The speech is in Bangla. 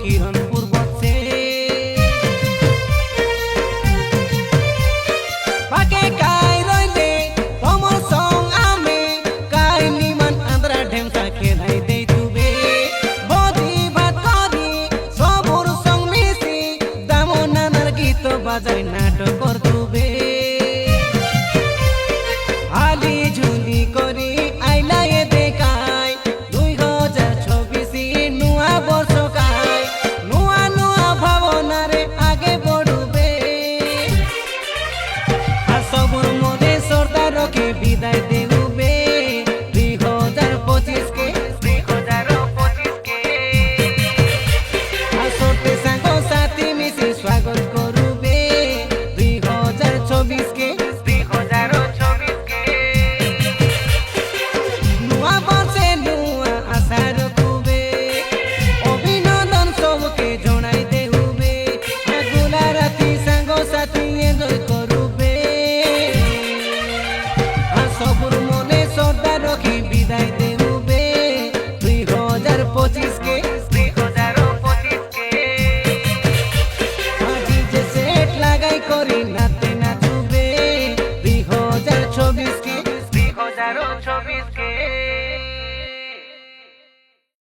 কিরণপুর বসে পাকে কাই রইলে তোমার সং আমি কাই নিমান আন্দ্রা ঢেমসা খেলাই দেই তুবে বদি ভাত করি সবুর সং মিশি দামো নানার গীত বাজাই নাটক করতুবে আলি ঝুলি করি আইলা এ দেখাই 2026 নুয়া বর্ষ কাই নুয়া নুয়া ভাবনারে আগে বড়ুবে আর সবর মনে সর্দারকে বিদায় দেউবে 2025 কে আর সর্তে সাঙ্গ সাথী মিশি স্বাগত করুবে 2024 কে নুয়া বর্ষে নুয়া আশা রখুবে অভিনন্দন সবকে জনাই দেউবে আগুলা রাতি সাঙ্গ সাথী এনজয় করুবে আর সবুর মনে সর্দার রখি বিদায় দেউবে 2025 কে আজি যে সেট লাগাই করি নাতে নাচুবে 2024 কে